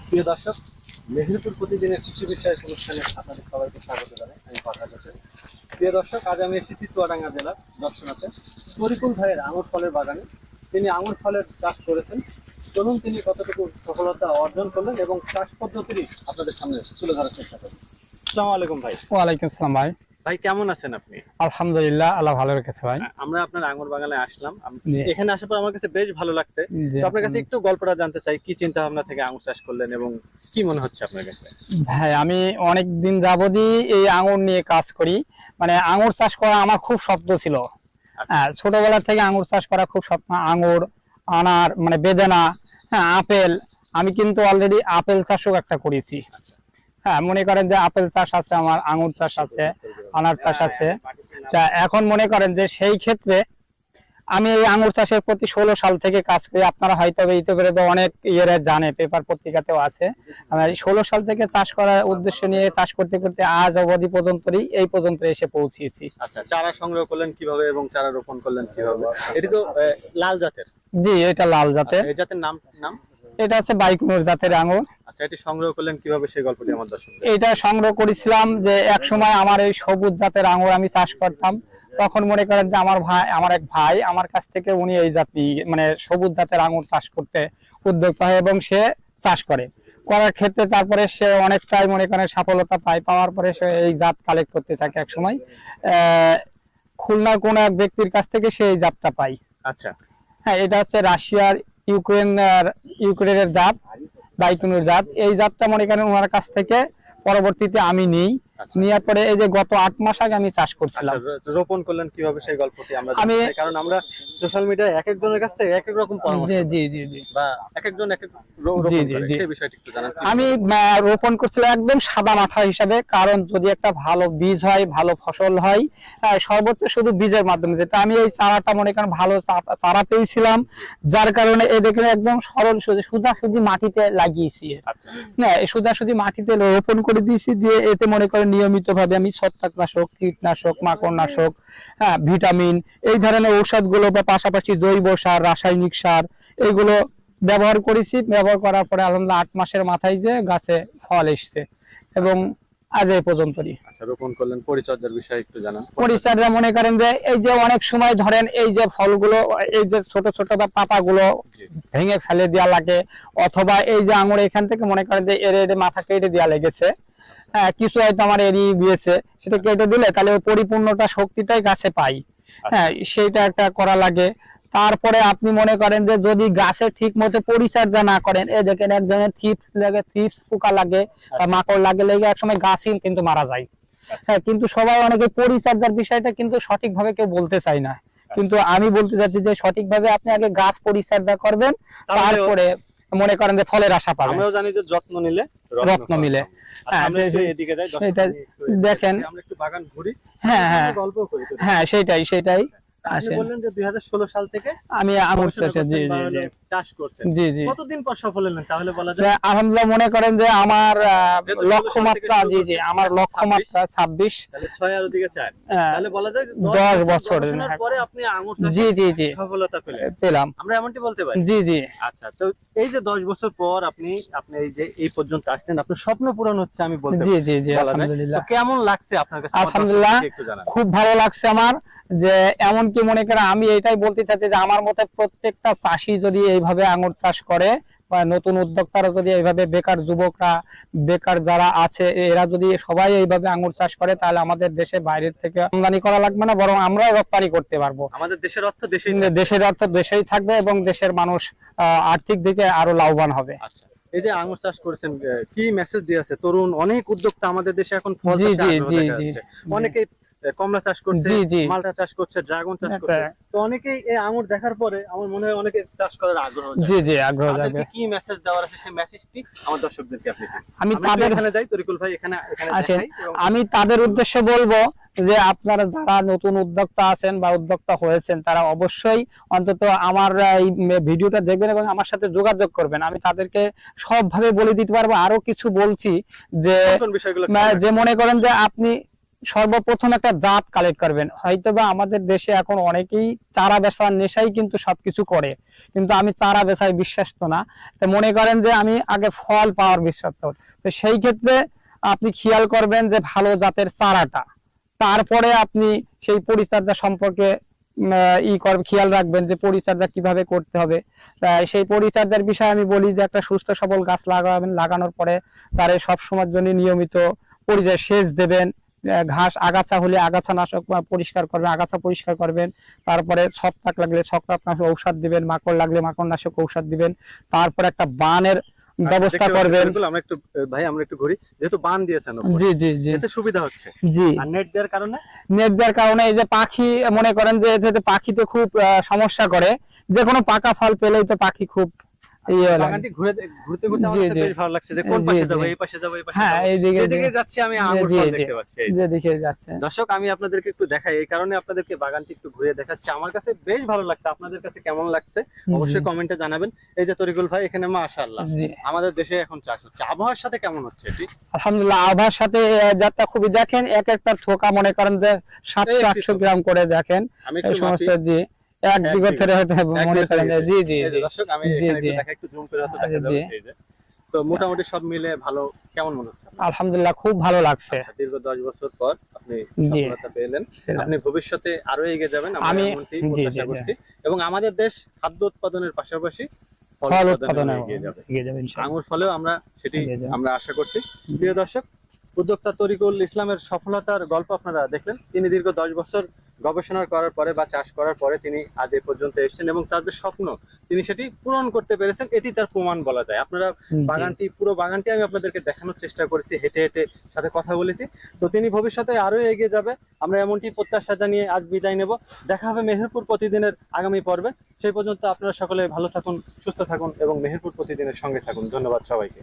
প্রিয় দর্শক, মেহেরপুর প্রতিদিনের কৃষি বিষয়ক অনুষ্ঠানে আপনাদের সবাইকে স্বাগত জানাই। আমি ফরহাদ হোসেন। প্রিয় দর্শক, আজ আমি এসেছি চুয়াডাঙ্গা জেলার দর্শনাতে তরিকুল ভাইয়ের আঙুর ফলের বাগানে। তিনি আঙুর ফলের চাষ করেছেন। চলুন তিনি কতটুকু সফলতা অর্জন করলেন এবং চাষ পদ্ধতি আপনাদের সামনে তুলে ধরার চেষ্টা করুন। আসসালামু আলাইকুম ভাই। ওয়ালাইকুম আসসালাম ভাই। ভাই কেমন আছেন আপনি? আলহামদুলিল্লাহ, আল্লাহ ভালো রেখেছে ভাই। আমরা আপনার আঙুর বাগানে আসলাম। জি। এখানে আসার পর আমার কাছে বেশ ভালো লাগছে। জি। তো আপনার কাছে একটু গল্পটা জানতে চাই, কি চিন্তা ভাবনা থেকে আঙুর চাষ করলেন এবং কি মনে হচ্ছে আপনার কাছে? ভাই, আমি অনেক দিন যাবতই এই আঙুর নিয়ে কাজ করি। মানে আঙুর চাষ করা আমার খুব স্বপ্ন ছিল। হ্যাঁ, ছোটবেলা থেকে আঙুর চাষ করা খুব স্বপ্ন। আঙুর, আনার, মানে বেদানা, হ্যাঁ আপেল। আমি কিন্তু অলরেডি আপেল চাষও একটা করেছি। হ্যাঁ, মনে করেন যে আপেল চাষ আছে, আমার আঙুর চাষ আছে, আনার চাষ আছে। তা এখন মনে করেন যে সেই ক্ষেত্রে আমি এই আঙুর চাষের প্রতি 16 সাল থেকে কাজ করি। আপনারা হয়তো ইউটিউবে তো অনেক ইয়েরা জানে, পেপার পত্রিকাতেও আছে। আমি 16 সাল থেকে চাষ করার উদ্দেশ্য নিয়ে চাষ করতে করতে আজ অবধি পর্যন্তই এই পর্যন্ত এসে পৌঁছেছি। আচ্ছা, চারা সংগ্রহ করলেন কিভাবে এবং চারা রোপণ করলেন কিভাবে? এটি তো লাল জাতের। জি, এটা লাল জাতের। এই জাতের নাম নাম এটা হচ্ছে বাইকুনুর জাতের আঙুর। আচ্ছা, এটি সংগ্রহ করলেন কিভাবে সেই গল্পটি আমার দর্শকদের। এটা সংগ্রহ করেছিলাম যে এক সময় আমার এই সবুজ জাতের আঙুর আমি চাষ করতাম। তখন মনে করেন যে আমার এক ভাই আমার কাছ থেকে উনি এই জাতি মানে সবুজ জাতের আঙুর চাষ করতে উদ্যোক্তা হয় এবং সে চাষ করার ক্ষেত্রে তারপরে সে অনেকটাই মনে করেন সফলতা পায়। পাওয়ার পরে সে এই জাত কালেক্ট করতে থাকে। এক সময় খুলনার কোন এক ব্যক্তির কাছ থেকে সে এই জাতটা পাই। আচ্ছা। হ্যাঁ, এটা হচ্ছে রাশিয়ার ইউক্রেনের জাত, বাইকুনুর জাত। এই জাতটা মনে করেন ওনার কাছ থেকে পরবর্তীতে আমি নিই। নেওয়ার পরে এই যে গত 8 মাস আগে আমি চাষ করছিলাম। রোপণ করলেন কিভাবে সেই গল্পটি আমরা জানতে চাই, কারণ আমরা সোশ্যাল মিডিয়ায় এক একজনের কাছ থেকে এক এক রকম পরামর্শ পাই। জি জি জি বা এক একজন এক এক রোপণ করে। সেই বিষয়টি একটু জানান। আমি রোপণ করছিলাম একদম সাদা মাথা হিসাবে, কারণ যদি একটা ভালো বীজ হয়, ভালো ফসল হয়, সর্বোচ্চ শুধু বীজের মাধ্যমে যেটা আমি এই চারাটা মনে করেন ভালো চারা পেয়েছিলাম, যার কারণে এই দেখেন একদম সরল সোজাসুজি মাটিতে লাগিয়েছি। হ্যাঁ, সোজাসুজি মাটিতে রোপণ করে দিয়েছি। দিয়ে এতে মনে করেন নিয়মিত ভাবে আমি ছত্রাকনাশক, কীটনাশক, মাকড়নাশক, হ্যাঁ ভিটামিন, এই ধরনের ঔষধগুলো বা পাশাপাশি জৈব সার, রাসায়নিক সার এগুলো ব্যবহার করেছি। ব্যবহার করার পরে আলহামদুলিল্লাহ 8 মাসের মাথায় যে গাছে ফল এসছে এবং আজ এই পর্যন্তই। আচ্ছা, রোপণ করলেন, পরিচর্যার বিষয়ে একটু জানান। পরিচর্যা মনে করেন যে এই যে অনেক সময় ধরেন এই যে ফলগুলো, এই যে ছোট ছোট পাতাগুলো ভেঙে ফেলে দেওয়া লাগে, অথবা এই যে আঙুর এখান থেকে মনে করেন যে এর মাথা কেটে দেওয়া লেগেছে। হ্যাঁ, কিছু হয়তো আমার এড়িয়ে গিয়েছে, সেটা কেটে দিলে তাহলে পরিপূর্ণটা শক্তিটাই গাছে পাই। হ্যাঁ, সেইটা একটা করা লাগে। তারপরে আপনি মনে করেন যে যদি গাছের ঠিক মতো পরিচর্যা না করেন, এই দেখেন এক ধরনের থ্রিপস পোকা লাগে বা মাকড় লেগে একসময় গাছই কিন্তু মারা যায়। হ্যাঁ, কিন্তু সবাই অনেকে পরিচর্যার বিষয়টা কিন্তু সঠিকভাবে কেউ বলতে চায় না। কিন্তু আমি বলতে চাচ্ছি যে সঠিকভাবে আপনি আগে গাছ পরিচর্যা করবেন, তারপরে মনে করেন যে ফলের আশা পাবেন। আমরাও জানি যে যত্ন নিলে রত্ন মিলে। হ্যাঁ, দেখেন আমরা একটু বাগান ঘুরি। হ্যাঁ হ্যাঁ গল্প করি। হ্যাঁ, সেটাই। আপনি বললেন যে 2016 সাল থেকে আমি আঙুর চাষে চাষ করছেন। জি জি। কতদিন পর সফল হলেন তাহলে বলা যায়? আলহামদুলিল্লাহ, মনে করেন যে আমার লক্ষ্যমাত্রা আমার লক্ষ্যমাত্রা 26, তাহলে 6 আর ওদিকে 4, তাহলে বলা যায় 10 বছর পরে আপনি আঙুর জি জি জি সফলতা পেলাম। আমরা এমনটি বলতে পারি। জি জি। আচ্ছা, তো এই যে 10 বছর পর আপনি এই যে এই পর্যন্ত আসলেন, আপনার স্বপ্ন পূরণ হচ্ছে আমি বলতে পারি। জি জি জি, আলহামদুলিল্লাহ। কেমন লাগছে আপনার কাছে? আলহামদুলিল্লাহ, খুব ভালো লাগছে আমার। যে এমনকি মনে করেন আমি এটাই বলতে চাচ্ছি যে আমার মতে প্রত্যেকটা চাষি যদি এইভাবে আঙুর চাষ করে বা নতুন উদ্যোক্তারা যদি এইভাবে, বেকার যুবকরা, বেকার যারা আছে এরা যদি সবাই এইভাবে আঙুর চাষ করে, তাহলে আমাদের দেশে বাইরের থেকে আমদানি করা লাগবে না, বরং আমরাই রপ্তানি করতে পারবো। আমাদের দেশের অর্থ দেশেই থাকবে এবং দেশের মানুষ আর্থিক দিকে আরো লাভবান হবে। আচ্ছা, এই যে আঙুর চাষ করেছেন, কি মেসেজ দিয়েছে? তরুণ অনেক উদ্যোক্তা আমাদের দেশে এখন ফল চাষে অনেকেই কমলা চাষ করছে, মালটা চাষ করছে, ড্রাগন চাষ করছে। তো অনেকেই এই আঙুর দেখার পরে আমার মনে হয় অনেকে চাষ করার আগ্রহ জাগে। জি জি, আগ্রহ জাগে। কি মেসেজ দেওয়ার আছে সেই মেসেজটি আমার দর্শকদেরকে আপনি দিন। আমি তাদের এখানে যাই, তরিকুল ভাই এখানে আসেন। আমি তাদের উদ্দেশ্যে বলবো যে আপনারা যারা নতুন উদ্যোক্তা আছেন বা উদ্যোক্তা হয়েছেন, তারা অবশ্যই অন্তত আমার এই ভিডিওটা দেখবেন এবং আমার সাথে যোগাযোগ করবেন। আমি তাদেরকে সবভাবে বলে দিতে পারবো। আরো কিছু বলছি যে মনে করেন যে আপনি সর্বপ্রথম একটা জাত কালেক্ট করবেন। হয়তোবা আমাদের দেশে এখন অনেকেই চারা বেচার নেশাই কিন্তু সবকিছু করে, কিন্তু আমি চারা বেচায় বিশ্বাস তো না। তো মনে করেন যে আমি আগে ফল পাওয়ার বিশ্বাস। তো সেই ক্ষেত্রে আপনি খেয়াল করবেন যে ভালো জাতের চারাটা, তারপরে আপনি সেই পরিচর্যা সম্পর্কে খেয়াল রাখবেন যে পরিচর্যা কিভাবে করতে হবে। সেই পরিচর্যার বিষয়ে আমি বলি যে একটা সুস্থ সবল গাছ লাগাবেন, লাগানোর পরে তার সব সময়ের জন্য নিয়মিত পরিচর্যা, সেচ দেবেন। ঘাস আগাছা হলে আগাছা নাশক পরিষ্কার করবেন, আগাছা পরিষ্কার করবেন। তারপরে ছত্রাক লাগলে ছত্রাকনাশক ঔষধ দিবেন, মাকড় লাগলে মাকড় নাশক ঔষধ দিবেন। তারপর একটা বানের ব্যবস্থা করবেন। আমরা একটু ভাই আমরা একটু ঘুরি, যেহেতু বান দিয়েছেন জি জি জি, এতে সুবিধা হচ্ছে। জি, আর নেট দেওয়ার কারণে, নেট দেওয়ার কারণে এই যে পাখি, মনে করেন যে এতে পাখিতে খুব সমস্যা করে, যে কোনো পাকা ফল পেলেই তো পাখি খুব ইয়ে লাগে। বাগানটি ঘুরতে ঘুরতে আমার জি, কাছে জি। বেশ ভালো লাগছে যে কোন জি, পাশে জি। যাবো, এই পাশে যাবো, এই পাশে হ্যাঁ, যাবো, এইদিকে যেদিকে যাচ্ছি আমি আঙুর জি, ফল জি, দেখতে পাচ্ছি। এই যে। যেদিকে যাচ্ছে। দর্শক, আমি আপনাদেরকে একটু দেখাই, এই কারণে আপনাদেরকে বাগানটি একটু ঘুরে দেখাচ্ছি। আমার কাছে বেশ ভালো লাগছে, আপনাদের কাছে কেমন লাগছে অবশ্যই কমেন্টে জানাবেন। এই যে তরিকুল ভাই, এখানে মাশাআল্লাহ জি, আমাদের দেশে এখন চাষ হচ্ছে, আবহাওয়ার সাথে কেমন হচ্ছে এটি? আলহামদুলিল্লাহ। আবহাওয়ার সাথে যাত্রা খুবই, দেখেন এক একটা থোকা মনে করেন যে 700-800 গ্রাম করে, দেখেন আমি এই একটু সমস্ত। মাপি। জি, এক বিঘা ধরে হয়তো মনে করেন যে, জি জি এই যে জি দর্শক, আমি জি, এখানে জি। একটু দেখা, একটু জুম করে হয়তো দেখা জি। যাবে। এই যে, তো মোটামুটি সব মিলে ভালো কেমন মনে হচ্ছে আপনার? আলহামদুলিল্লাহ, খুব ভালো লাগছে। আচ্ছা, দীর্ঘ 10 বছর পর আপনি জি। সফলতা পেলেন, পেলাম। আপনি ভবিষ্যতে আরো এগিয়ে যাবেন, আমরা আমি এমনটি জি, প্রত্যাশা জি, করছি। এবং আমাদের দেশ খাদ্য উৎপাদনের পাশাপাশি ফল ফল উৎপাদনে উৎপাদনে এগিয়ে যাবে, এগিয়ে যাবে ইনশাআল্লাহ। আঙুর ফলেও আমরা সেটি এগিয়ে যাবে। আমরা আশা করছি। প্রিয় দর্শক, উদ্যোক্তা তরিকুল ইসলামের সফলতার গল্প আপনারা দেখলেন। তিনি দীর্ঘ 10 বছর গবেষণা করার পরে বা চাষ করার পরে তিনি আজ এ পর্যন্ত এসেছেন এবং তার যে স্বপ্ন তিনি সেটি পূরণ করতে পেরেছেন, এটি তার প্রমাণ বলা যায়। আপনারা বাগানটি, পুরো বাগানটি আমি আপনাদেরকে দেখানোর চেষ্টা করেছি, হেঁটে হেঁটে সাথে কথা বলেছি। তো তিনি ভবিষ্যতে আরো এগিয়ে যাবে, আমরা এমনটি প্রত্যাশা জানিয়ে আজ বিদায় নেব। দেখা হবে মেহেরপুর প্রতিদিনের আগামী পর্বে। সেই পর্যন্ত আপনারা সকলে ভালো থাকুন, সুস্থ থাকুন এবং মেহেরপুর প্রতিদিনের সঙ্গে থাকুন। ধন্যবাদ সবাইকে।